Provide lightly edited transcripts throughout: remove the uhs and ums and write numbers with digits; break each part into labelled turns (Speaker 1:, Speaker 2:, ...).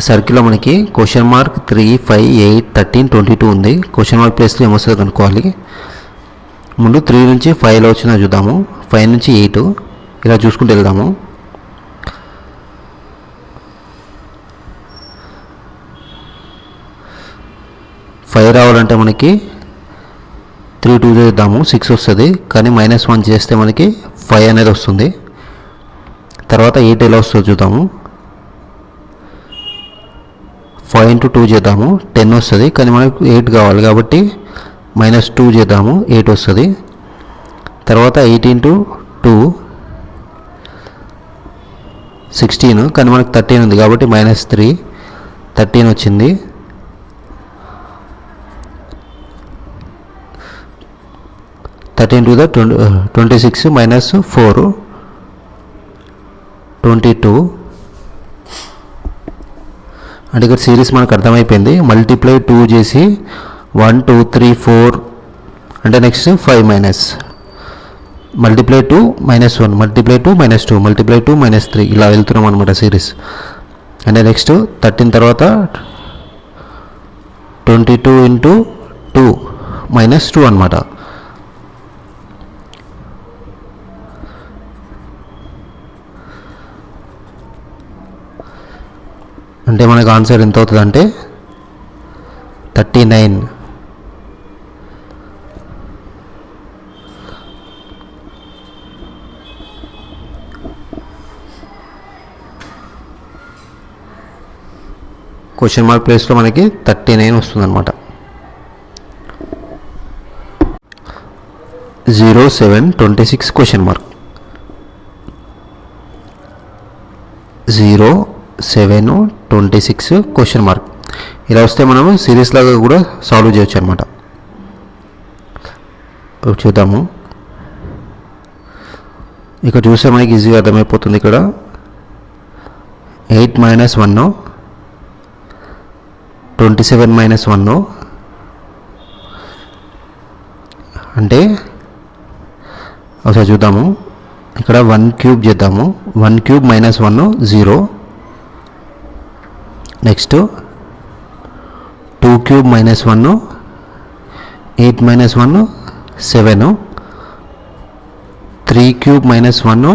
Speaker 1: సర్కిల్లో మనకి question mark 3, 5, 8, 13, 22 ఉంది. క్వశ్చన్ మార్క్ ప్లేస్లో ఏమొస్తుందో కనుక్కోవాలి. ముందు 3 నుంచి 5లో వచ్చిందో చూద్దాము. 5 నుంచి 8 ఇలా చూసుకుంటూ వెళ్దాము. ఫైవ్ రావాలంటే మనకి 3 2 చేద్దాము, 6 వస్తుంది. కానీ -1 చేస్తే మనకి 5 అనేది వస్తుంది. తర్వాత 8 ఎలా వస్తుందో చూద్దాము. 5 into 2 చేద్దాము, 10 వస్తుంది. కానీ మనకు 8 కావాలి కాబట్టి -2 చేద్దాము, 8 వస్తుంది. తర్వాత 8 into 2 16, కానీ మనకు 13 ఉంది కాబట్టి -3, 13 వచ్చింది. -13 26 -4 22. అంటే ఇక్కడ సిరీస్ మనకు అర్థమైపోయింది. మల్టిప్లై 2 చేసి 1 2 3 4 అంటే next 5 minus multiply 2 -1 multiply 2 -2 multiply 2 -3 ఇలా వెళ్తున్నాం అనమాట సిరీస్. అంటే నెక్స్ట్ 13 తర్వాత 22 into 2 -2 అనమాట. అంటే మనకు ఆన్సర్ ఎంత అవుతుంది అంటే 39. క్వశ్చన్ మార్క్ ప్లేస్లో మనకి 39 వస్తుందన్నమాట. 0726 క్వశ్చన్ మార్క్ 0726 క్వశ్చన్ మార్క్ ఇలా వస్తే మనము సిరీస్ లాగా కూడా సాల్వ్ చేయొచ్చు అనమాట. చూద్దాము. ఇక్కడ చూస్తే మనకి ఈజీగా అర్థమైపోతుంది. ఇక్కడ 8 - 1 27 - 1 అంటే ఒకసారి చూద్దాము. ఇక్కడ 1 క్యూబ్ చేద్దాము. 1 క్యూబ్ -1 0. Next 2 cube -1 8 - 1 7. 3 క్యూబ్ -1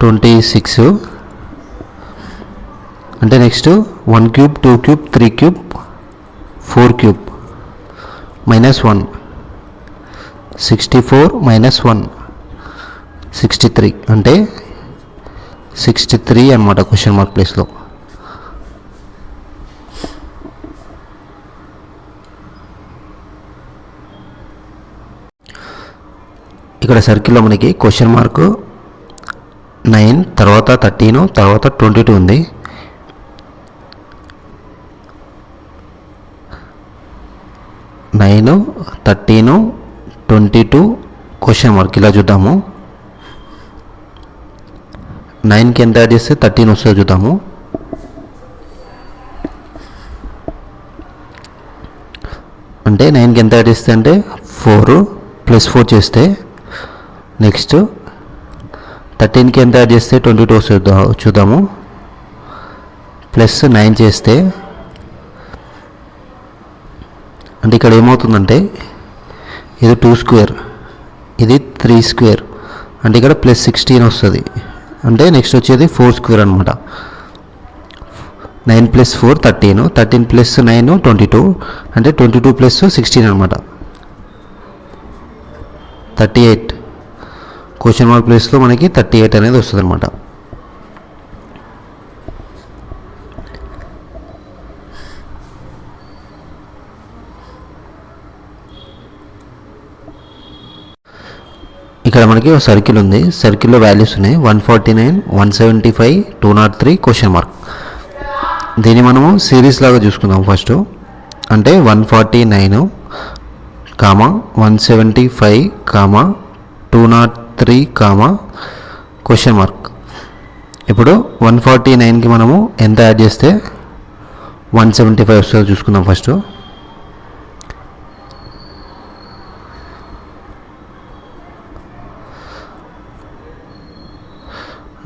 Speaker 1: 26. అంటే next 1 cube 2 cube 3 cube 4 cube -1 64 - 1 63 అంటే 63 అనమాట క్వశ్చన్ మార్క్ ప్లేస్లో. ఇక్కడ సర్కిల్లో మనకి క్వశ్చన్ మార్క్ 9 తర్వాత 13 తర్వాత 22 ఉంది. నైన్ 13 22 క్వశ్చన్ మార్క్ ఇలా చూద్దాము. 9కి ఎంత యాడ్ చేస్తే 13 వస్తుందో చూద్దాము. అంటే 9కి ఎంత యాడ్ చేస్తే అంటే 4 + 4 చేస్తే నెక్స్ట్ 13కి ఎంత యాడ్ చేస్తే 22 వస్తుందో చూద్దాము. +9 చేస్తే అంటే ఇక్కడ ఏమవుతుందంటే ఇది 2 స్క్వేర్ ఇది 3 స్క్వేర్ అంటే ఇక్కడ +16 వస్తుంది. అంటే నెక్స్ట్ వచ్చేది 4 స్క్వేర్ అనమాట. 9 + 4 13, 13 + 9 22 అంటే 22 + 16 అనమాట 38. క్వశ్చన్ మార్క్ ప్లేస్లో మనకి 38 అనేది వస్తుంది అనమాట. ఇక్కడ మనకి ఒక సర్కిల్ ఉంది. సర్కిల్లో వాల్యూస్ ఉన్నాయి 149 175 203 క్వశ్చన్ మార్క్. దీన్ని మనము సిరీస్ లాగా చూసుకుందాం ఫస్ట్. అంటే 149 175 203 క్వశ్చన్ మార్క్. ఇప్పుడు 149కి మనము ఎంత యాడ్ చేస్తే 175 వస్తుందో చూసుకుందాం ఫస్ట్.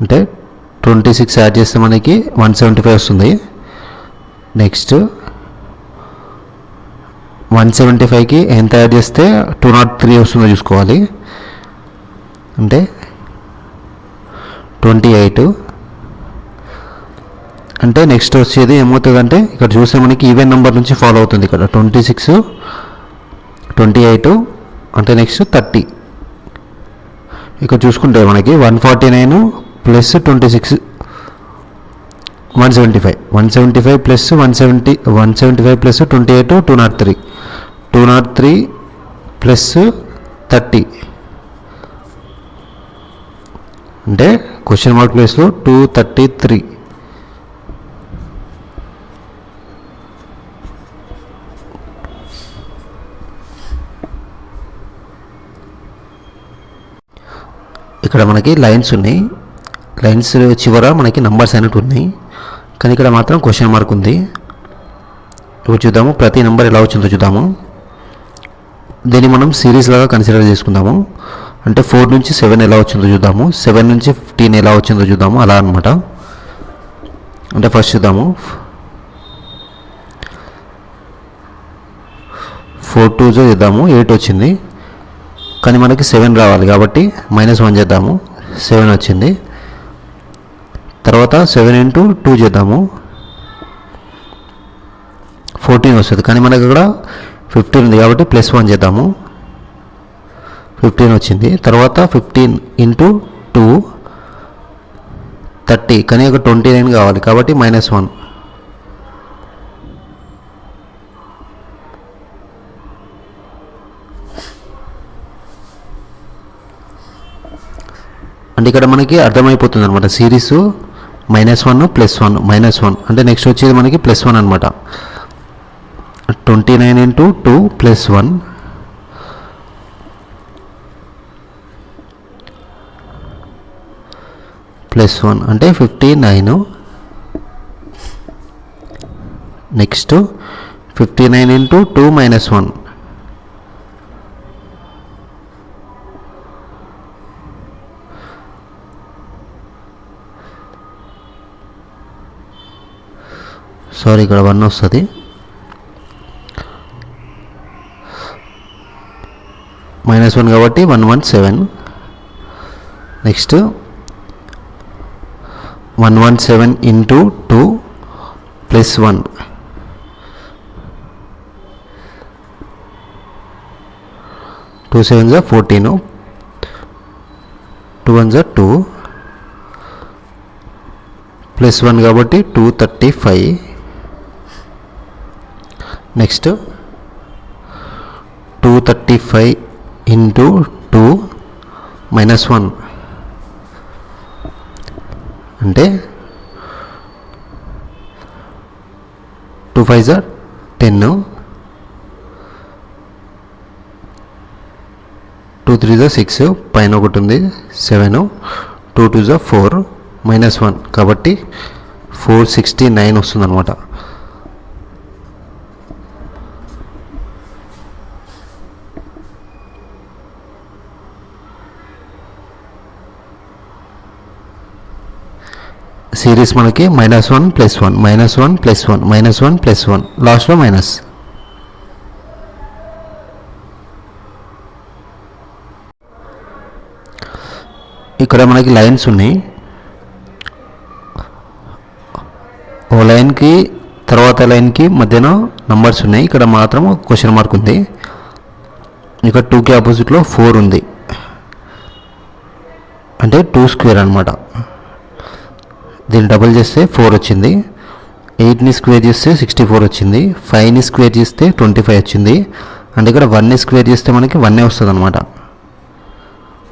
Speaker 1: అంటే 26 యాడ్ చేస్తే మనకి 175 వస్తుంది. నెక్స్ట్ 175కి ఎంత యాడ్ చేస్తే 203 వస్తుందో చూసుకోవాలి. అంటే 28. అంటే నెక్స్ట్ వచ్చేది ఏమవుతుందంటే ఇక్కడ చూస్తే మనకి ఈవెన్ నెంబర్ నుంచి ఫాలో అవుతుంది. ఇక్కడ 26, 28 అంటే నెక్స్ట్ 30. ఇక్కడ చూసుకుంటే మనకి 149 ప్లస్ 26 175 ప్లస్ 175 ప్లస్ 28 203 ప్లస్ 30 అంటే క్వశ్చన్ మార్క్ ప్లేస్లో 233. ఇక్కడ మనకి లైన్స్ ఉన్నాయి. లైన్స్ చివర మనకి నంబర్స్ అనేవి ఉన్నాయి, కానీ ఇక్కడ మాత్రం క్వశ్చన్ మార్క్ ఉంది. ఇప్పుడు చూద్దాము ప్రతి నెంబర్ ఎలా వచ్చిందో చూద్దాము. దీన్ని మనం సిరీస్ లాగా కన్సిడర్ చేసుకుందాము. అంటే 4 నుంచి 7 ఎలా వచ్చిందో చూద్దాము, 7 నుంచి 15 ఎలా వచ్చిందో చూద్దాము, అలా అనమాట. అంటే ఫస్ట్ చూద్దాము 4 2 చేద్దాము, 8 వచ్చింది. కానీ మనకి 7 రావాలి కాబట్టి -1 చేద్దాము, 7 వచ్చింది. తర్వాత 7 into 2 చేద్దాము, 14 వస్తుంది. కానీ మనకి ఇక్కడ 15 ఉంది కాబట్టి +1 చేద్దాము, 15 వచ్చింది. తర్వాత 15 into 2 30, కానీ ఒక 29 కావాలి కాబట్టి -1. అంటే ఇక్కడ మనకి అర్థమైపోతుంది అనమాట. సిరీస్ -1 +1 -1 అంటే నెక్స్ట్ వచ్చేది మనకి +1 అనమాట. 29 into 2 +1 +1 అంటే 59. నెక్స్ట్ 59 into 2 -1 సారీ ఇక్కడ 1 వస్తుంది. -1 కాబట్టి 117. Next 117 into 2 +1 2 7s are 14, 2 1s are 2 +1 కాబట్టి 235. నెక్స్ట్ 235 into 2 -1 అంటే 2 5s are 10, 2 3s are 6, పైన ఒకటి ఉంది 7, 2 2s are 4 -1 కాబట్టి 469 వస్తుంది అనమాట. సిరీస్ మనకి -1 +1 -1 +1 -1 +1 లాస్ట్లో మైనస్. ఇక్కడ మనకి లైన్స్ ఉన్నాయి. ఓ లైన్కి తర్వాత లైన్కి మధ్యన నంబర్స్ ఉన్నాయి. ఇక్కడ మాత్రం క్వశ్చన్ మార్క్ ఉంది. ఇక్కడ 2కి ఆపోజిట్లో 4 ఉంది, అంటే 2 స్క్వేర్ అనమాట. దీన్ని డబుల్ చేస్తే 4 వచ్చింది. 8ని స్క్వేర్ చేస్తే 64 వచ్చింది. 5ని స్క్వేర్ చేస్తే 25 వచ్చింది. అంటే ఇక్కడ 1ని స్క్వేర్ చేస్తే మనకి 1 వస్తుంది అనమాట.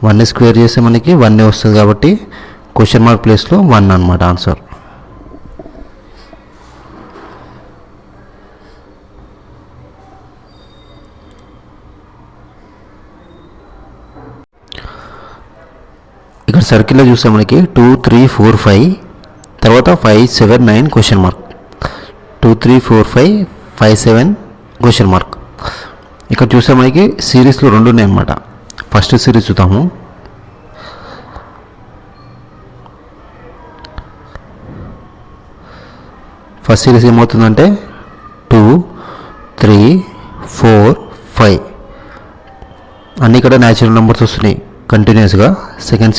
Speaker 1: 1ని స్క్వేర్ చేస్తే మనకి 1 వస్తుంది కాబట్టి క్వశ్చన్ మార్క్ ప్లేస్లో 1 అనమాట ఆన్సర్. ఇక్కడ సర్కిల్లో చూస్తే మనకి 2 3 4 5 తర్వాత 5 7 9 క్వశ్చన్ మార్క్, 2 3 4 5 5 7 క్వశ్చన్ మార్క్. ఇక్కడ చూస్తే మనకి సిరీస్లో 2 ఉన్నాయి అన్నమాట. ఫస్ట్ సిరీస్ చూద్దాము. ఫస్ట్ సిరీస్ ఏమవుతుందంటే 2 3 4 5 అన్నీ ఇక్కడ న్యాచురల్ నెంబర్స్ వస్తున్నాయి కంటిన్యూస్గా. సెకండ్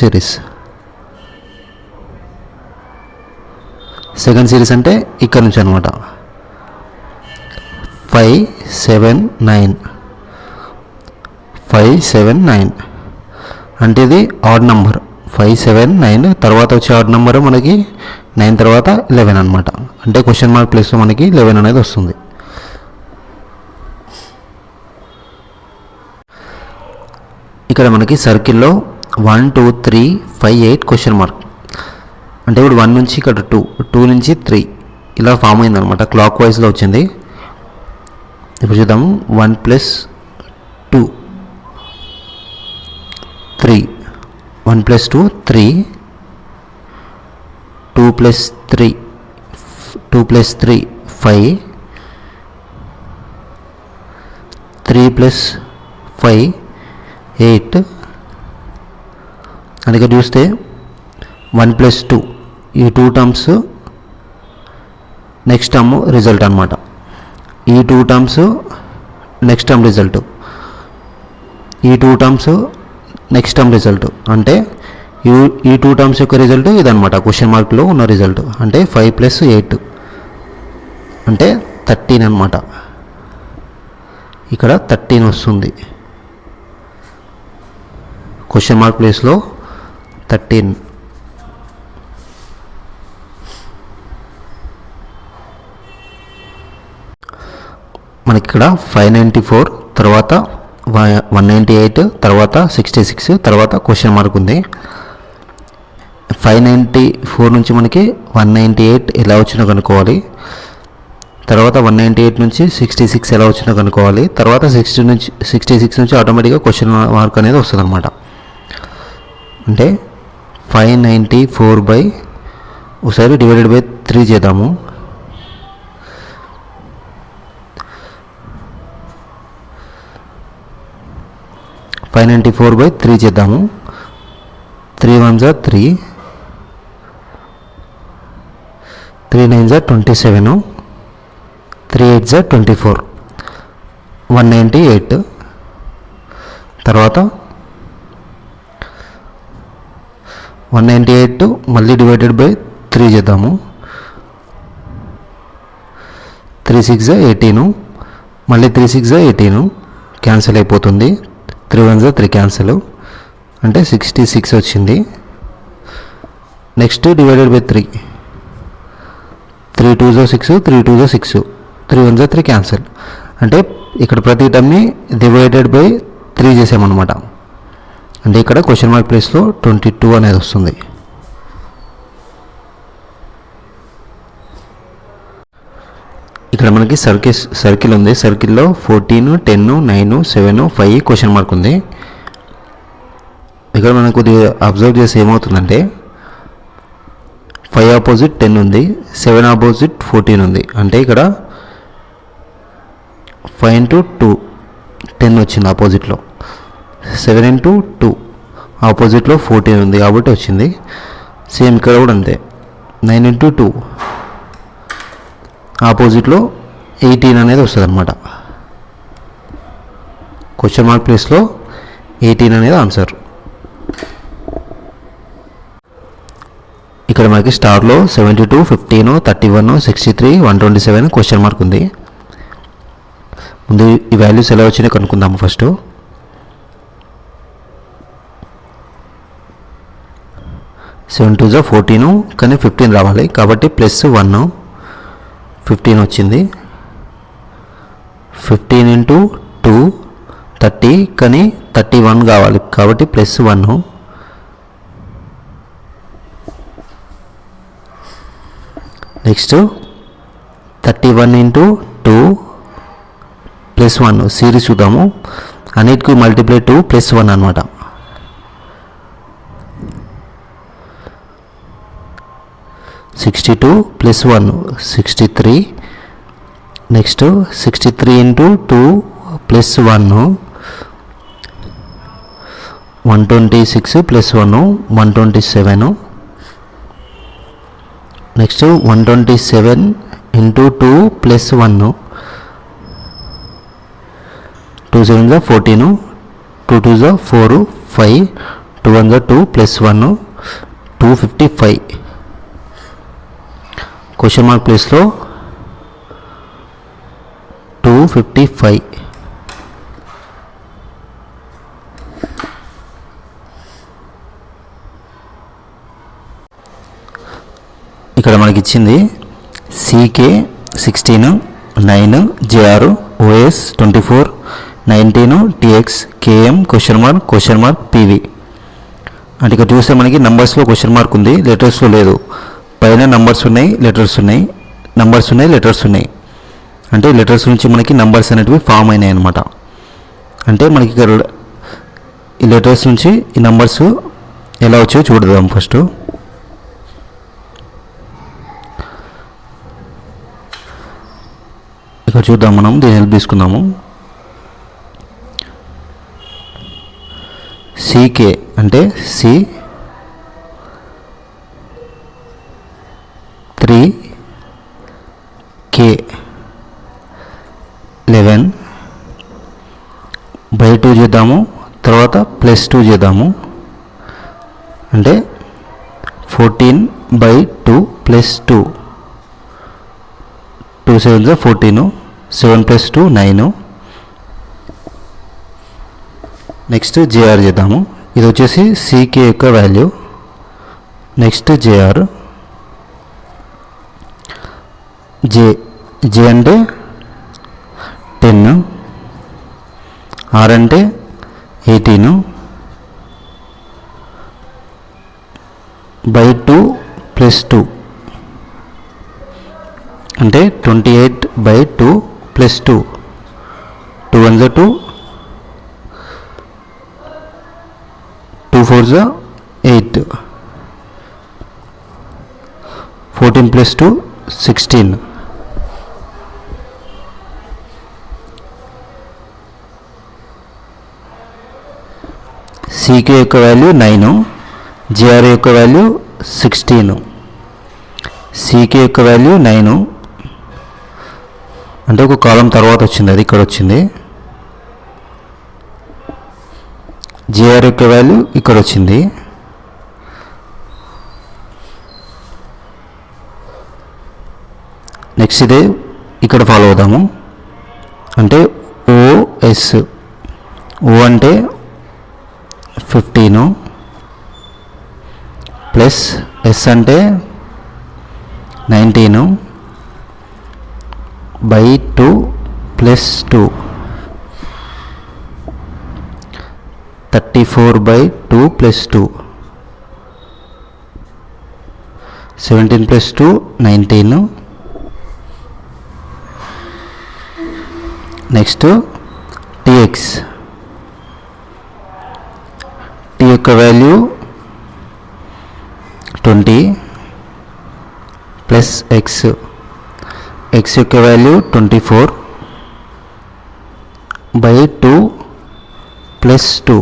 Speaker 1: సిరీస్ అంటే ఇక్కడ నుంచి అనమాట 5 7 9 5 7 9 అంటే ఇది ఆడ్ నెంబర్. 5 7 9 తర్వాత వచ్చే ఆడ్ నెంబర్ మనకి 9 తర్వాత 11 అనమాట. అంటే క్వశ్చన్ మార్క్ ప్లేస్లో మనకి 11 అనేది వస్తుంది. ఇక్కడ మనకి సర్కిల్లో 1 2 3 5 8 క్వశ్చన్ మార్క్. అంటే ఇప్పుడు 1 నుంచి ఇక్కడ 2 నుంచి 3 ఇలా ఫామ్ అయిందనమాట. క్లాక్ వైజ్లో వచ్చింది. ఇప్పుడు చూద్దాము. 1 + 2 3 1 + 2 3 2 + 3 2 + 3 5 3 + 5 8 అందుకే చూస్తే 1 + 2 ఈ 2 టర్మ్స్ నెక్స్ట్ టర్మ్ రిజల్ట్ అనమాట. ఈ 2 టర్మ్స్ నెక్స్ట్ టర్మ్ రిజల్ట్, ఈ 2 టర్మ్స్ నెక్స్ట్ టర్మ్ రిజల్ట్. అంటే ఈ 2 టర్మ్స్ యొక్క రిజల్ట్ ఇదనమాట క్వశ్చన్ మార్క్లో ఉన్న రిజల్ట్. అంటే 5 + 8 అంటే 13 అనమాట. ఇక్కడ 13 వస్తుంది క్వశ్చన్ మార్క్ ప్లేస్లో 13. మనకి ఇక్కడ 594 తర్వాత 198 తర్వాత 66 తర్వాత క్వశ్చన్ మార్క్ ఉంది. 594 నుంచి మనకి 198 ఎలా వచ్చినా కనుక్కోవాలి. తర్వాత 198 నుంచి 66 ఎలా వచ్చినా కనుక్కోవాలి. తర్వాత 66 నుంచి ఆటోమేటిక్గా క్వశ్చన్ మార్క్ అనేది వస్తుంది అనమాట. అంటే 594 ఒకసారి డివైడెడ్ బై 3 చేద్దాము. 594/3 చేద్దాము. 3 1s are 3, 3 9s are 27, 3 8s are 24, 198. తర్వాత 198 మళ్ళీ డివైడెడ్ బై 3 చేద్దాము. 3 6 18, మళ్ళీ 3 6 18 క్యాన్సిల్ అయిపోతుంది. 3 1s are 3 క్యాన్సిల్ అంటే 66 వచ్చింది. Next divided by 3, 3 2s are 6, 3 2s are 6, 3 1s are 3 cancel అంటే ఇక్కడ ప్రతి టర్మ్ని డివైడెడ్ బై 3 చేసామన్నమాట. అంటే ఇక్కడ క్వశ్చన్ మార్క్ ప్లేస్లో 22 అనేది వస్తుంది. ఇక్కడ మనకి సర్కిల్ ఉంది. సర్కిల్లో 14 10 9 7 5 క్వశ్చన్ మార్క్ ఉంది. ఇక్కడ మనం కొద్దిగా అబ్జర్వ్ చేసి ఏమవుతుందంటే 5 ఆపోజిట్ 10 ఉంది, 7 ఆపోజిట్ 14 ఉంది. అంటే ఇక్కడ 5 into 2 10 వచ్చింది ఆపోజిట్లో, 7 into 2 ఆపోజిట్లో 14 ఉంది కాబట్టి వచ్చింది. సేమ్ ఇక్కడ కూడా అంతే, 9 into 2 ఆపోజిట్లో 18 అనేది వస్తుంది అనమాట. క్వశ్చన్ మార్క్ ప్లేస్లో 18 అనేది ఆన్సర్. ఇక్కడ మనకి స్టార్లో 72 15 31 63 127 క్వశ్చన్ మార్క్ ఉంది. ముందు ఈ వాల్యూస్ ఎలా వచ్చినాయో కనుక్కుందాము. ఫస్ట్ 7 2s are 14 కానీ 15 రావాలి కాబట్టి +1 15 వచ్చింది. 15 into 2 30 కానీ 31 కావాలి కాబట్టి +1. నెక్స్ట్ 31 into 2 +1 సిరీస్ చూద్దాము. అన్నిటికీ మల్టిప్లై 2 +1 అనమాట. (62 + 1 63). Next 63 into 2 +1 126 +1 127. Next 127 into 2 plus 1, 2 7 14, 2 2 4 5, 2 1 2 plus 1 255. Question mark ప్లేస్లో 255. ఇక్కడ మనకి ఇచ్చింది CK 16, 9, JR, OS 24, 19, TX, KM question mark PV. అంటే ఇక్కడ చూస్తే మనకి నంబర్స్లో క్వశ్చన్ మార్క్ ఉంది, లెటర్స్లో లేదు. పైన నంబర్స్ ఉన్నాయి, లెటర్స్ ఉన్నాయి, నంబర్స్ ఉన్నాయి, లెటర్స్ ఉన్నాయి. అంటే లెటర్స్ నుంచి మనకి నంబర్స్ అనేటివి ఫామ్ అయినాయి అన్నమాట. అంటే మనకి ఇక్కడ ఈ లెటర్స్ నుంచి ఈ నంబర్స్ ఎలా వచ్చాయో చూద్దాం. ఫస్ట్ ఇక్కడ చూద్దాం, మనం దీని హెల్ప్ తీసుకుందాము. CK అంటే C 3, K 11 బై 2 చేద్దాము, తర్వాత ప్లస్ 2 చేద్దాము. అంటే 14 by 2 plus 2, 2 7 14, 7 plus 2 9. Next JR చేద్దాము. ఇది వచ్చేసి CK యొక్క వాల్యూ. నెక్స్ట్ JR, J అంటే 10, R అంటే 18 బై 2 ప్లస్ 2 అంటే 28 బై 2 ప్లస్ 2, 2 1 2, 2 4 8, 14 ప్లస్ 2 16. CK యొక్క వాల్యూ 9, JR యొక్క వాల్యూ 16. CK యొక్క వాల్యూ 9 అంటే ఒక కాలం తర్వాత వచ్చింది, అది ఇక్కడ వచ్చింది. JR యొక్క వాల్యూ ఇక్కడ వచ్చింది. నెక్స్ట్ ఇదే ఇక్కడ ఫాలో అవుదాము. అంటే OS, O అంటే 15 ప్లస్ S అంటే 19 by 2 plus 2, 34 by 2 plus 2, 17 plus 2 19. Next TX, T యొక్క వాల్యూ 20 ప్లస్ X, X యొక్క value 24 by 2 plus 2,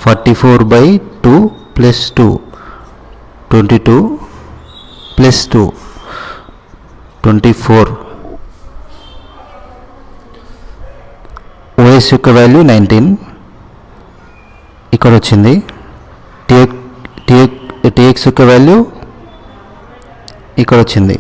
Speaker 1: 44 by 2 plus 2, 22 plus 2, 24. OS యొక్క వాల్యూ 19 ఇక్కడ వచ్చింది. TX యొక్క వాల్యూ ఇక్కడ వచ్చింది.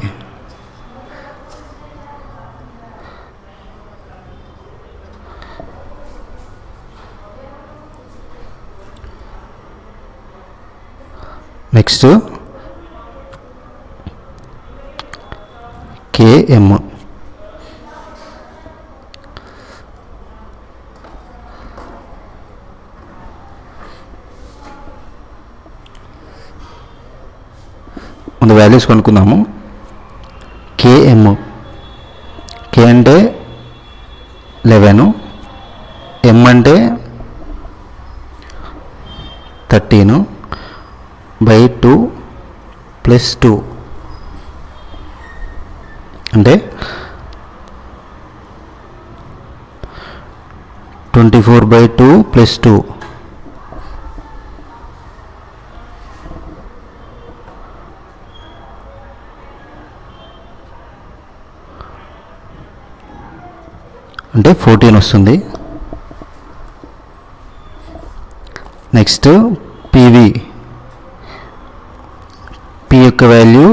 Speaker 1: నెక్స్ట్ KM, ముందు వాల్యూస్ కనుక్కుందాము. KM, K అంటే 11, M అంటే 13 బై 2 ప్లస్ 2 అంటే 24 బై 2 ప్లస్ 2, అంటే 14 వస్తుంది. నెక్స్ట్ పీవీ, పి యొక్క వాల్యూ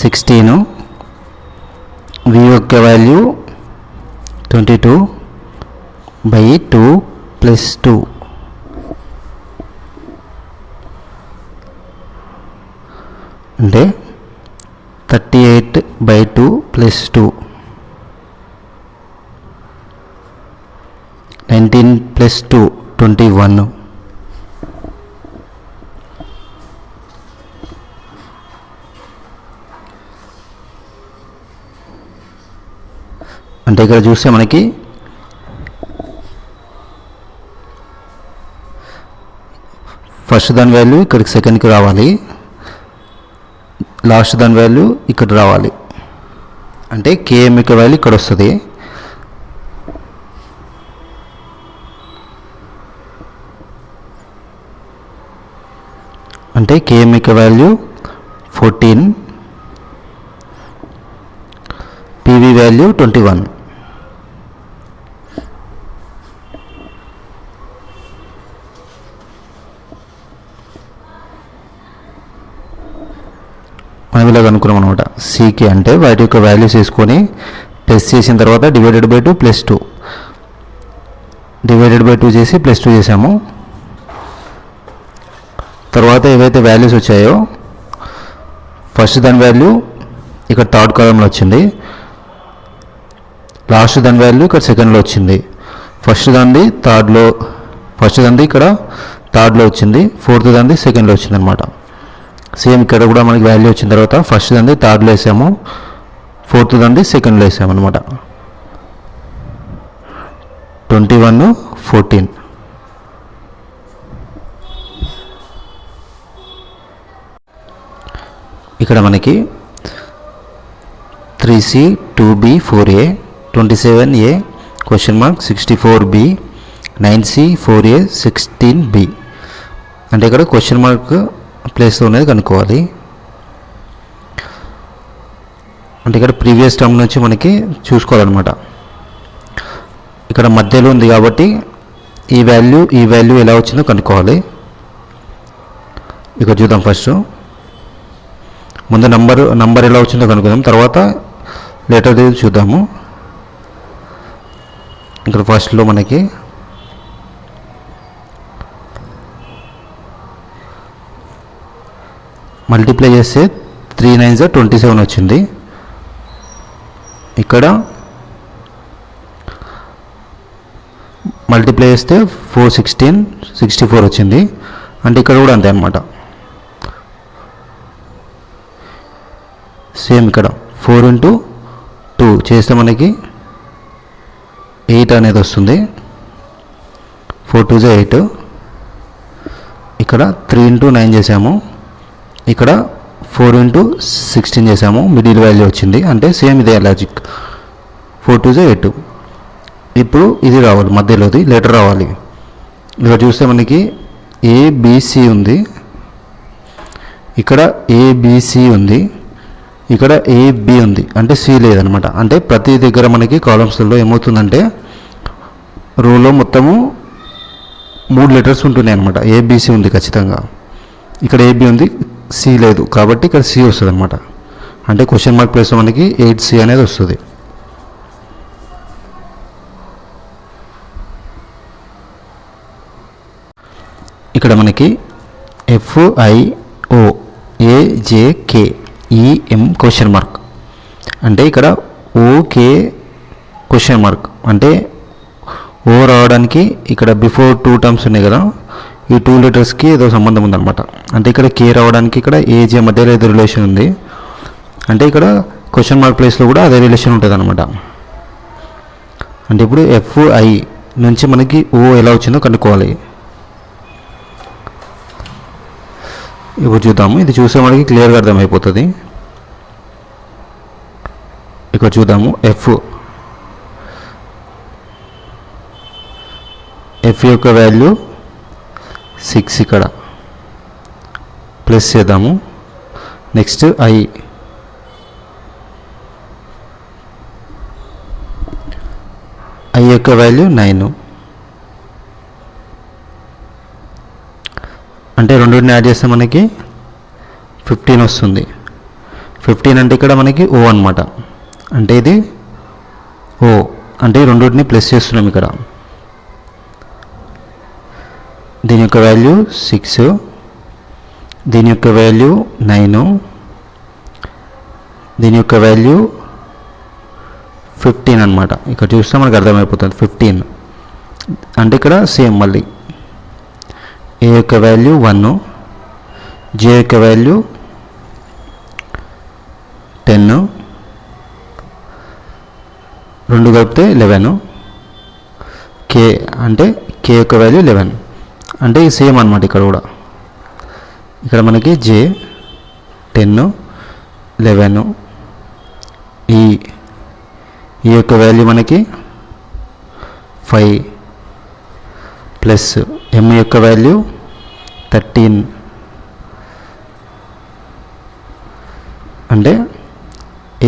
Speaker 1: 16, వి యొక్క వాల్యూ 22/2 + 2 అంటే 38/2 + 2 19 + 2 21. అంటే ఇక్కడ చూస్తే మనకి ఫస్ట్ దాని వాల్యూ ఇక్కడికి సెకండ్కి రావాలి, లాస్ట్ దాని వాల్యూ ఇక్కడ రావాలి. అంటే కేఎం యొక్క వాల్యూ ఇక్కడ వస్తుంది. అంటే కేఎం యొక్క వాల్యూ 14, పీవీ వాల్యూ 21. మనం ఇలా కనుక్కున్నాం అనమాట. సీకే అంటే వాటి యొక్క వాల్యూస్ వేసుకొని ప్లస్ చేసిన తర్వాత /2 + 2 /2 చేసి +2 చేసాము. తర్వాత ఏవైతే వాల్యూస్ వచ్చాయో ఫస్ట్ దాని వాల్యూ ఇక్కడ థర్డ్ కాలంలో వచ్చింది, లాస్ట్ దాని వాల్యూ ఇక్కడ సెకండ్లో వచ్చింది. ఫస్ట్ దాన్ని ఇక్కడ థర్డ్లో వచ్చింది, ఫోర్త్ దాన్ని సెకండ్లో వచ్చింది అనమాట. సేమ్ ఇక్కడ కూడా మనకి వాల్యూ వచ్చిన తర్వాత ఫస్ట్ దాన్ని థర్డ్లో వేసాము, ఫోర్త్ దాన్ని సెకండ్లో వేసాము అనమాట. 21, 14. ఇక్కడ మనకి 3C 2B 4A 27A (?) 64B 9C 4A 16B. అంటే ఇక్కడ క్వశ్చన్ మార్క్ ప్లేస్లో ఉన్నది కనుక్కోవాలి. అంటే ఇక్కడ ప్రీవియస్ టర్మ్ నుంచి మనకి చూసుకోవాలన్నమాట. ఇక్కడ మధ్యలో ఉంది కాబట్టి ఈ వాల్యూ ఎలా వచ్చిందో కనుక్కోవాలి. ఇక చూద్దాం. ఫస్ట్ ముందు నంబర్ ఎలా వచ్చిందో కనుక్కుందాం, తర్వాత లెటర్ చూద్దాము. ఇక్కడ ఫస్ట్లో మనకి మల్టిప్లై చేస్తే 3 9s 27 వచ్చింది. ఇక్కడ మల్టిప్లై చేస్తే 4 16 64 వచ్చింది. అంటే ఇక్కడ కూడా అంతే అన్నమాట. సేమ్ ఇక్కడ 4 × 2 చేస్తే మనకి 8 అనేది వస్తుంది. 4 2s 8. ఇక్కడ 3 × 9 చేసాము, ఇక్కడ 4 × 16 చేసాము, మిడిల్ వాల్యూ వచ్చింది. అంటే సేమ్ ఇదే లాజిక్. 4 2s 8. ఇప్పుడు ఇది రావాలి, మధ్యలోది లెటర్ రావాలి. ఇక్కడ చూస్తే మనకి ABC ఉంది, ఇక్కడ ABC ఉంది, ఇక్కడ AB ఉంది. అంటే C లేదనమాట. అంటే ప్రతి దగ్గర మనకి కాలమ్స్లలో ఏమవుతుందంటే రోలో మొత్తము 3 లెటర్స్ ఉంటున్నాయి అనమాట. ABC ఉంది ఖచ్చితంగా, ఇక్కడ AB ఉంది, C లేదు కాబట్టి ఇక్కడ C వస్తుంది అనమాట. అంటే క్వశ్చన్ మార్క్ ప్లేస్లో మనకి 8C అనేది వస్తుంది. ఇక్కడ మనకి FIOAJKEM క్వశ్చన్ మార్క్, అంటే ఇక్కడ OK క్వశ్చన్ మార్క్. అంటే ఓ రావడానికి ఇక్కడ బిఫోర్ 2 టర్మ్స్ ఉన్నాయి కదా, ఈ 2 లెటర్స్కి ఏదో సంబంధం ఉందన్నమాట. అంటే ఇక్కడ K రావడానికి ఇక్కడ AJ మధ్యలో ఏదో రిలేషన్ ఉంది. అంటే ఇక్కడ క్వశ్చన్ మార్క్ ప్లేస్లో కూడా అదే రిలేషన్ ఉంటుంది అనమాట. అంటే ఇప్పుడు FI నుంచి మనకి O ఎలా వచ్చిందో కనుక్కోవాలి. ఇప్పుడు చూద్దాము. ఇది చూస్తే మనకి క్లియర్గా అర్థమైపోతుంది. ఇక్కడ చూద్దాము. F యొక్క వాల్యూ 6, ఇక్కడ ప్లస్ చేద్దాము. నెక్స్ట్ I, ఐ యొక్క వాల్యూ 9. అంటే రెండింటిని యాడ్ చేస్తే మనకి 15 వస్తుంది. 15 అంటే ఇక్కడ మనకి ఓ అనమాట. అంటే ఇది ఓ అంటే రెండింటిని ప్లస్ చేస్తున్నాం ఇక్కడ. దీని యొక్క వాల్యూ 6, దీని యొక్క వాల్యూ 9, దీని యొక్క వాల్యూ 15 అనమాట. ఇక్కడ చూస్తే మనకు అర్థమైపోతుంది 15 అంటే ఇక్కడ సేమ్ మళ్ళీ ఏ యొక్క వాల్యూ 1, జే యొక్క వాల్యూ 10, 2 కలిపితే 11, కే అంటే కే యొక్క వాల్యూ 11 అంటే సేమ్ అనమాట. ఇక్కడ కూడా ఇక్కడ మనకి జే 10, 11, ఈ యొక్క వాల్యూ మనకి 5 ప్లస్ ఎం యొక్క వాల్యూ 13 అంటే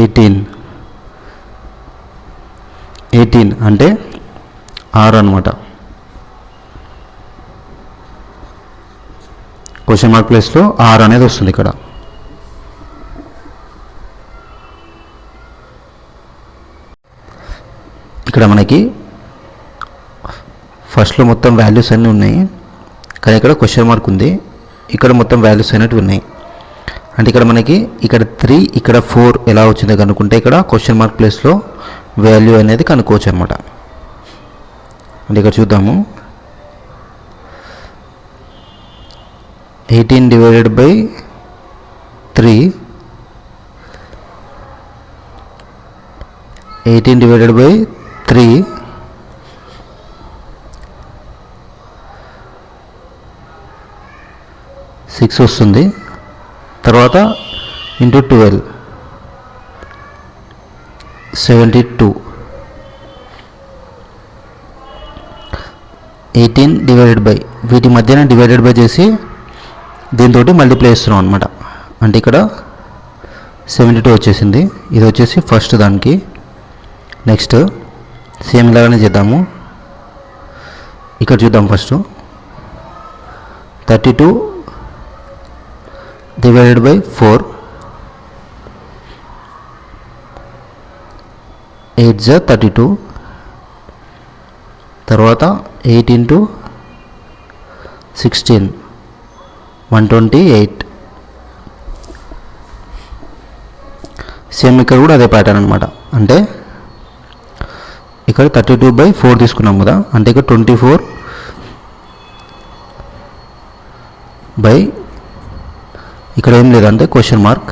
Speaker 1: 18 అంటే 6 అనమాట. క్వశ్చన్ మార్క్ ప్లేస్లో 6 అనేది వస్తుంది ఇక్కడ. ఇక్కడ మనకి ఫస్ట్లో మొత్తం వాల్యూస్ అన్నీ ఉన్నాయి, కానీ ఇక్కడ క్వశ్చన్ మార్క్ ఉంది. ఇక్కడ మొత్తం వాల్యూస్ అనేవి ఉన్నాయి. అంటే ఇక్కడ మనకి ఇక్కడ 3 ఇక్కడ 4 ఎలా వచ్చిందో కనుక్కుంటే ఇక్కడ క్వశ్చన్ మార్క్ ప్లేస్లో వాల్యూ అనేది కనుక్కోవచ్చు అనమాట. అంటే ఇక్కడ చూద్దాము. 18 డివైడెడ్ బై 3, 18 డివైడెడ్ బై 3 6 వస్తుంది. తర్వాత ఇంటూ 12 72, 18 డివైడెడ్ బై వీటి మధ్యన డివైడెడ్ బై చేసి దీంతో మల్టిప్లై చేస్తున్నాం అనమాట. అంటే ఇక్కడ 72 వచ్చేసింది. ఇది వచ్చేసి ఫస్ట్ దానికి. నెక్స్ట్ సేమ్ ఇలాగానే చేద్దాము. ఇక్కడ చూద్దాం. ఫస్ట్ 32 డివైడెడ్ బై 4, 8 జా 32, తర్వాత 8 ఇంటూ 16 128. సేమ్ ఇక్కడ కూడా అదే ప్యాటర్న్ అనమాట. అంటే ఇక్కడ 32/4 తీసుకున్నాం కదా, అంటే ఇక్కడ 24 బై ఇక్కడ ఏం లేదంటే question mark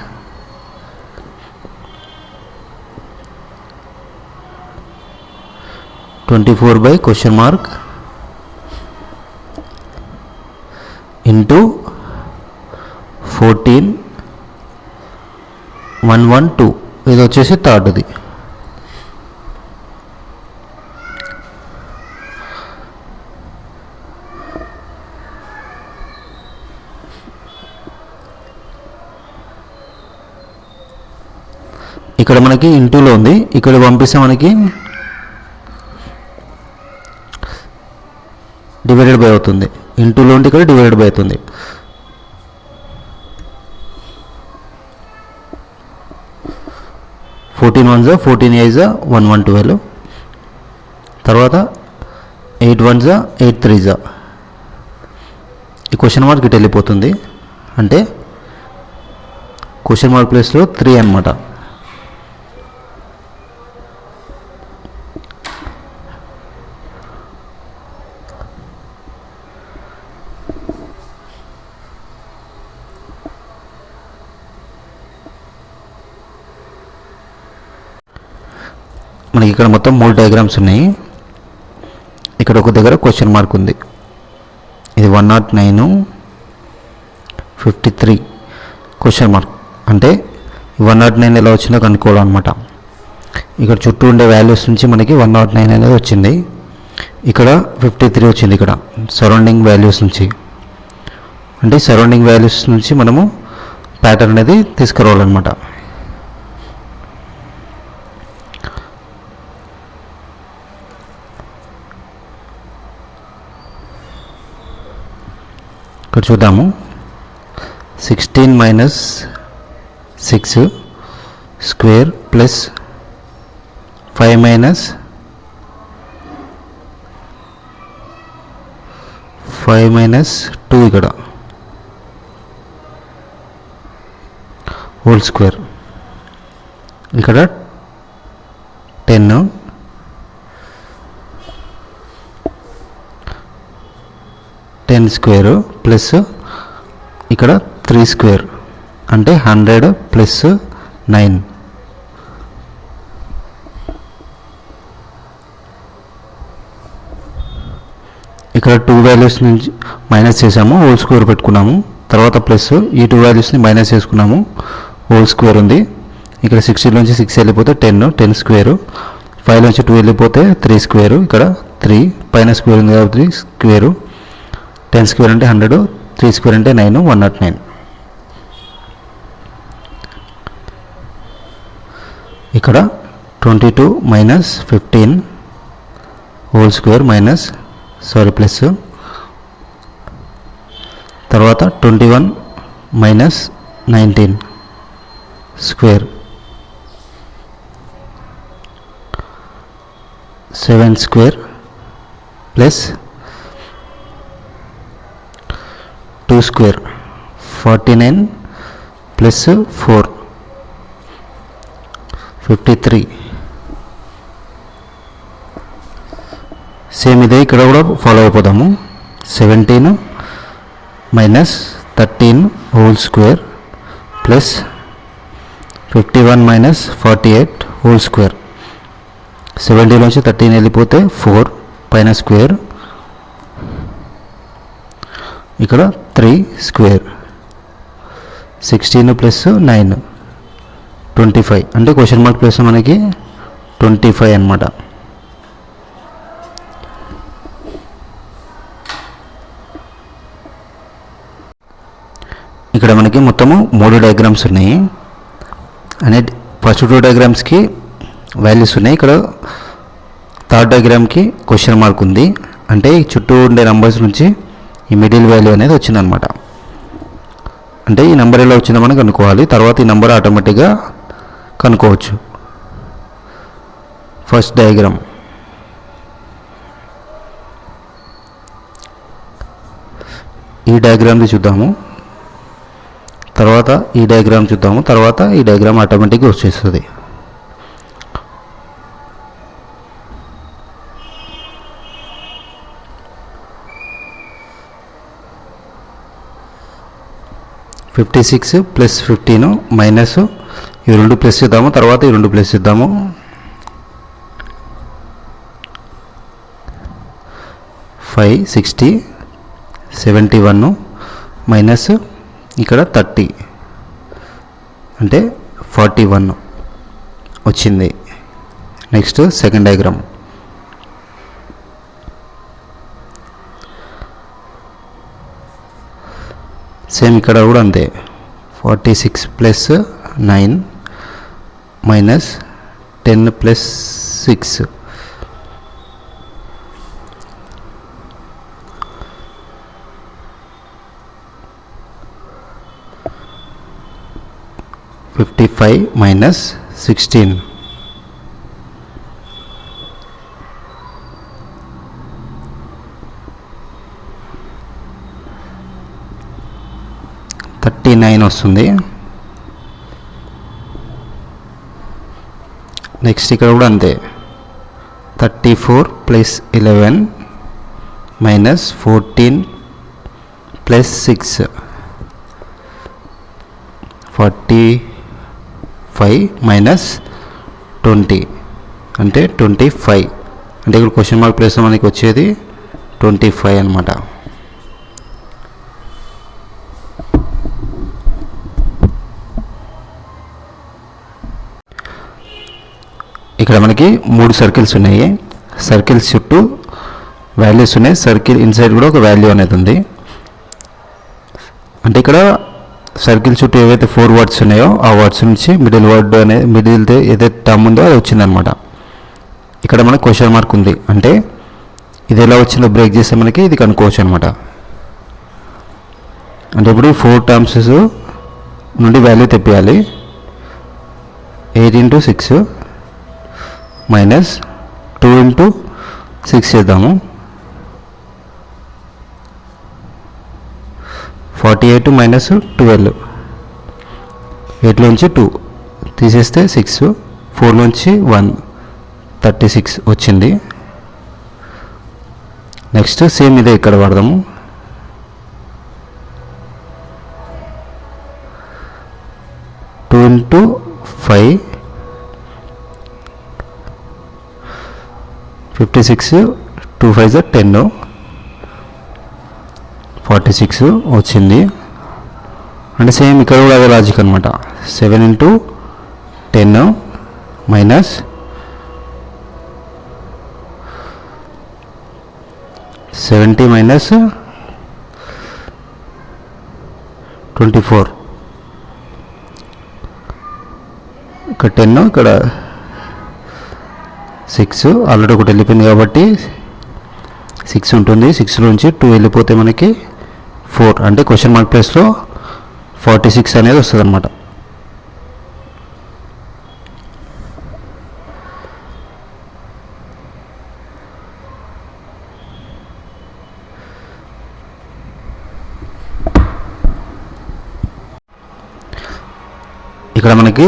Speaker 1: 24 by question mark into 14 112. ఇది వచ్చేసి థర్డ్ది. ఇక్కడ మనకి ఇంటూలో ఉంది, ఇక్కడ పంపిస్తే మనకి డివైడెడ్ బై అవుతుంది. ఇంటూలో ఉంటే ఇక్కడ డివైడెడ్ బై అవుతుంది. ఫోర్టీన్ 1 జా 14 8 జా 112, తర్వాత 8 1 జా 8 3 జా. ఈ క్వశ్చన్ మార్క్ ఇటు వెళ్ళిపోతుంది. అంటే క్వశ్చన్ మార్క్ ప్లేస్లో 3 అనమాట. మనకి ఇక్కడ మొత్తం 3 డయాగ్రామ్స్ ఉన్నాయి. ఇక్కడ ఒక దగ్గర క్వశ్చన్ మార్క్ ఉంది. ఇది 109 53 క్వశ్చన్ మార్క్. అంటే 109 ఎలా వచ్చిందో కనుక్కోవాలన్నమాట. ఇక్కడ చుట్టూ ఉండే వాల్యూస్ నుంచి మనకి 109 అనేది వచ్చింది. ఇక్కడ 53 వచ్చింది. ఇక్కడ సరౌండింగ్ వాల్యూస్ నుంచి, అంటే సరౌండింగ్ వాల్యూస్ నుంచి మనము ప్యాటర్న్ అనేది తీసుకురావాలన్నమాట. ఇక్కడ చూద్దాము. 16 మైనస్ 6 స్క్వేర్ ప్లస్ 5 మైనస్ 2 ఇక్కడ హోల్ స్క్వేర్, ఇక్కడ 10 స్క్వేర్ ప్లస్ ఇక్కడ 3 స్క్వేర్ అంటే 100 ప్లస్ 9. ఇక్కడ 2 వాల్యూస్ నుంచి మైనస్ చేసాము, హోల్ స్క్వేర్ పెట్టుకున్నాము. తర్వాత ప్లస్ ఈ 2 వాల్యూస్ని మైనస్ చేసుకున్నాము, హోల్ స్క్వేర్ ఉంది. ఇక్కడ 16 నుంచి 6 వెళ్ళిపోతే 10 స్క్వేర్, 5 నుంచి 2 వెళ్ళిపోతే 3 స్క్వేర్, ఇక్కడ 3 పైన స్క్వేర్ ఉంది కాబట్టి స్క్వేరు. 10 స్క్వేర్ అంటే 100, 3 స్క్వేర్ అంటే 9, 109. ఇక్కడ 22 మైనస్ 15 హోల్ స్క్వేర్ ప్లస్, తర్వాత 21 minus 19 square, 7 square plus 2 square 49 plus 4 53. Same ఇదే ఇక్కడ కూడా ఫాలో అయిపోదాము. 17 minus 13 whole square plus 51 minus 48 whole square. 70 నుంచి 13 వెళ్ళిపోతే 4 పైన స్క్వేర్, ఇక్కడ 3 స్క్వేర్, 16 ప్లస్ 9 25 అంటే క్వశ్చన్ మార్క్ ప్లస్ మనకి 25 అన్నమాట. ఇక్కడ మనకి మొత్తము 3 డయాగ్రామ్స్ ఉన్నాయి. ఫస్ట్ 2 డయాగ్రామ్స్కి వాల్యూస్ ఉన్నాయి. ఇక్కడ థర్డ్ డయాగ్రామ్కి క్వశ్చన్ మార్క్ ఉంది. అంటే ఈ చుట్టూ ఉండే నెంబర్స్ నుంచి ఈ మిడిల్ వాల్యూ అనేది వచ్చిందనమాట. అంటే ఈ నెంబర్ ఎలా వచ్చిందో మనం కనుక్కోవాలి. తర్వాత ఈ నెంబర్ ఆటోమేటిక్గా కనుక్కోవచ్చు. ఫస్ట్ డయాగ్రామ్, ఈ డయాగ్రామ్ని చూద్దాము, తర్వాత ఈ డయాగ్రామ్ చూద్దాము, తర్వాత ఈ డయాగ్రామ్ ఆటోమేటిక్గా వచ్చేస్తుంది. $56 ప్లస్ 15 మైనస్ ఈ 2 ప్లస్ చేద్దాము, తర్వాత ఈ 2 ప్లస్ చేద్దాము. 5 60 71 మైనస్ ఇక్కడ 30 అంటే 41 వచ్చింది. నెక్స్ట్ సెకండ్ డయాగ్రామ్, సేమ్ ఇక్కడ కూడా అంతే. 46 ప్లస్ 9 మైనస్ 10 ప్లస్ 6 55 మైనస్ 16 39 వస్తుంది. నెక్స్ట్ ఇక్కడ కూడా అంతే. 34 ప్లస్ 11 మైనస్ 14 ప్లస్ 6 45 మైనస్ 20 అంటే 25. అంటే ఇక్కడ క్వశ్చన్ మార్క్ ప్లేస్ మనకి వచ్చేది 25 అనమాట. ఇక్కడ మనకి 3 సర్కిల్స్ ఉన్నాయి. సర్కిల్స్ చుట్టూ వాల్యూస్ ఉన్నాయి. సర్కిల్ ఇన్సైడ్ కూడా ఒక వాల్యూ అనేది ఉంది. అంటే ఇక్కడ సర్కిల్ చుట్టూ ఏవైతే 4 వర్డ్స్ ఉన్నాయో ఆ వర్డ్స్ నుంచి మిడిల్ వర్డ్ అనేది మిడిల్ ఏదైతే టర్మ్ ఉందో అది వచ్చిందనమాట. ఇక్కడ మనకి క్వశ్చన్ మార్క్ ఉంది. అంటే ఇది ఎలా వచ్చిందో బ్రేక్ చేస్తే మనకి ఇది కనుక్కోవచ్చు అనమాట. అంటే ఇప్పుడు 4 టర్మ్స్ నుండి వాల్యూ తెప్పియాలి. 8 into 6 మైనస్ 2 into 6 చేద్దాము. 48 minus 12, 8లోంచి 2 తీసేస్తే 6, 4లోంచి 1, 36 వచ్చింది. నెక్స్ట్ సేమ్ ఇదే ఇక్కడ వాడదాము. 2 into 5, 56, 2 5 10, 46 వచ్చింది. అంటే సేమ్ ఇక్కడ కూడా అదే లాజిక్ అనమాట. 7 into 10 మైనస్ 70 minus 24, ఇక్కడ 10, ఇక్కడ 6, ఆల్రెడీ ఒకటి వెళ్ళిపోయింది కాబట్టి 6 ఉంటుంది. 6లోంచి 2 వెళ్ళిపోతే మనకి 4, అంటే క్వశ్చన్ మార్క్ ప్లేస్లో 46 అనేది వస్తుంది అనమాట. ఇక్కడ మనకి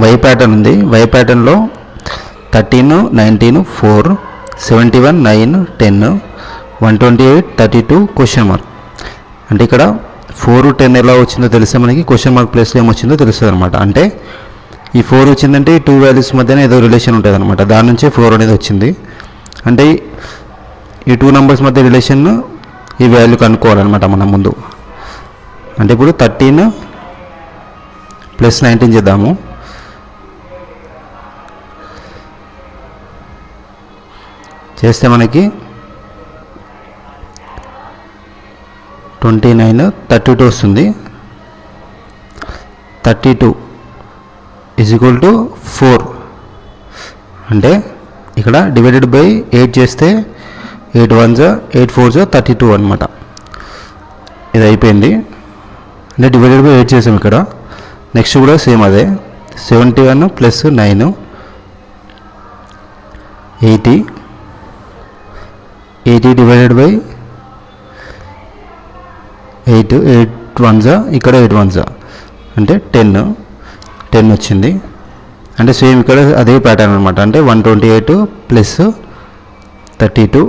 Speaker 1: వై ప్యాటర్న్ ఉంది. వై ప్యాటర్న్లో 13, 19, 4, 71, 9, 10, 128, 32 క్వశ్చన్ మార్క్. అంటే ఇక్కడ 4, 10 ఎలా వచ్చిందో తెలిస్తే మనకి క్వశ్చన్ మార్క్ ప్లేస్లో ఏమొచ్చిందో తెలుస్తుంది అనమాట. అంటే ఈ 4 వచ్చిందంటే ఈ 2 వాల్యూస్ మధ్యన ఏదో రిలేషన్ ఉంటుంది అనమాట. దాని నుంచే 4 అనేది వచ్చింది. అంటే ఈ 2 నెంబర్స్ మధ్య రిలేషన్ ఈ వాల్యూ కనుక్కోవాలన్నమాట మనం ముందు. అంటే ఇప్పుడు 13 + 19 చేద్దాము. చేస్తే మనకి 29, 32 వస్తుంది. 32 = 4. అంటే ఇక్కడ డివైడెడ్ బై 8 చేస్తే 8 1s 8 4s 32 అనమాట. ఇది అయిపోయింది. అంటే డివైడెడ్ బై 8 చేసాం ఇక్కడ. నెక్స్ట్ కూడా సేమ్ అదే. 71 + 9 80, 80 డివైడెడ్ బై 8, 8 1s ఇక్కడ 8 1s అంటే 10 వచ్చింది. అంటే సేమ్ ఇక్కడ అదే ప్యాటర్న్ అనమాట. అంటే 128 + 32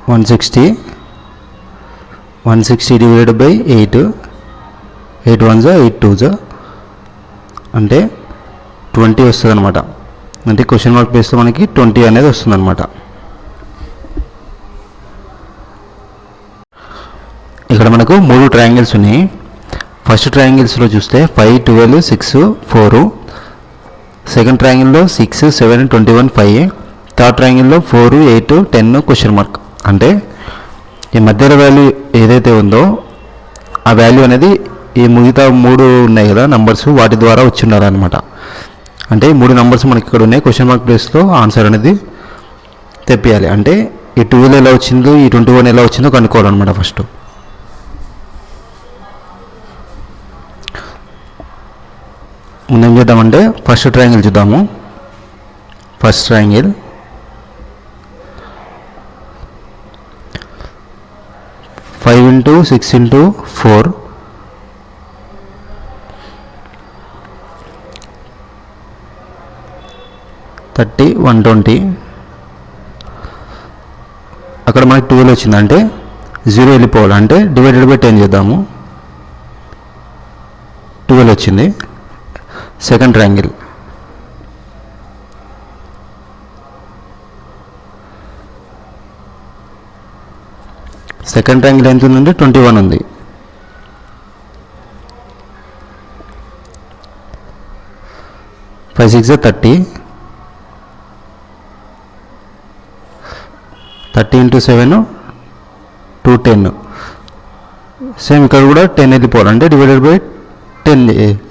Speaker 1: 160 డివైడెడ్ బై 8, 8 1s 8 2s అంటే 20 వస్తుంది అనమాట. అంటే క్వశ్చన్ మార్క్ ప్లేస్లో మనకి 20 అనేది వస్తుంది అనమాట. ఇక్కడ మనకు 3 ట్రయాంగిల్స్ ఉన్నాయి. ఫస్ట్ ట్రయాంగిల్స్లో చూస్తే 5 12 6 4, సెకండ్ ట్రయాంగిల్లో 6 7 21 5, థర్డ్ ట్రయాంగిల్లో 4 8 10 క్వశ్చన్ మార్క్. అంటే ఈ మధ్యలో వాల్యూ ఏదైతే ఉందో ఆ వాల్యూ అనేది ఈ మిగతా 3 ఉన్నాయి కదా నంబర్స్, వాటి ద్వారా వచ్చి ఉన్నారనమాట. అంటే ఈ 3 నంబర్స్ మనకి ఇక్కడ ఉన్నాయి. క్వశ్చన్ మార్క్ ప్లేస్లో ఆన్సర్ అనేది తెప్పియాలి. అంటే ఈ 12 ఎలా వచ్చిందో ఈ 21 ఎలా వచ్చిందో కనుక్కోవాలన్నమాట. ఫస్ట్ ముందు ఏం చేద్దామంటే ఫస్ట్ ట్రయాంగిల్ చూద్దాము. First triangle 5 into 6 into 4, 30 120. అక్కడ మనకి 12 వచ్చింది. అంటే 0 వెళ్ళిపోవాలి. అంటే డివైడెడ్ బై 10 చేద్దాము. 12 వచ్చింది. సెకండ్ ట్రయాంగిల్ ఎంత ఉందంటే 21 ఉంది. Five 6 30, 30 into 7 210. సేమ్ ఇక్కడ కూడా 10 వెళ్ళిపోవాలంటే డివైడెడ్ బై 10,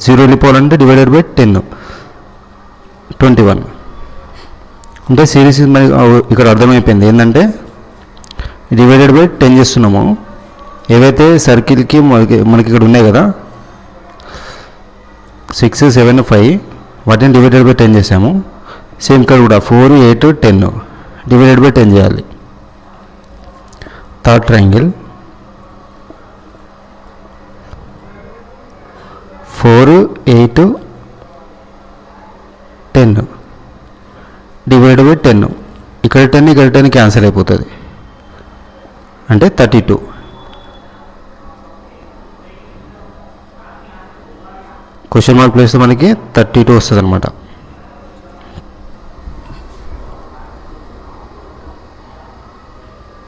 Speaker 1: 0 వెళ్ళిపోవాలంటే డివైడెడ్ బై 10, 21 అంటే సిరీస్ మనకి ఇక్కడ అర్థమైపోయింది ఏంటంటే డివైడెడ్ బై 10 చేస్తున్నాము. ఏవైతే సర్కిల్కి మనకి ఇక్కడ ఉన్నాయి కదా 6, 7, 5 వాటిని డివైడెడ్ బై 10 చేసాము. సేమ్ ఇక్కడ కూడా 4, 8, 10 డివైడెడ్ బై 10 చేయాలి. Third triangle 4, 8, 10 divide by 10. ఇక్కడ 10 ఇక్కడ 10 క్యాన్సిల్ అయిపోతుంది, అంటే 32. క్వశ్చన్ మార్క్ ప్లేస్లో మనకి 32 వస్తుంది అనమాట.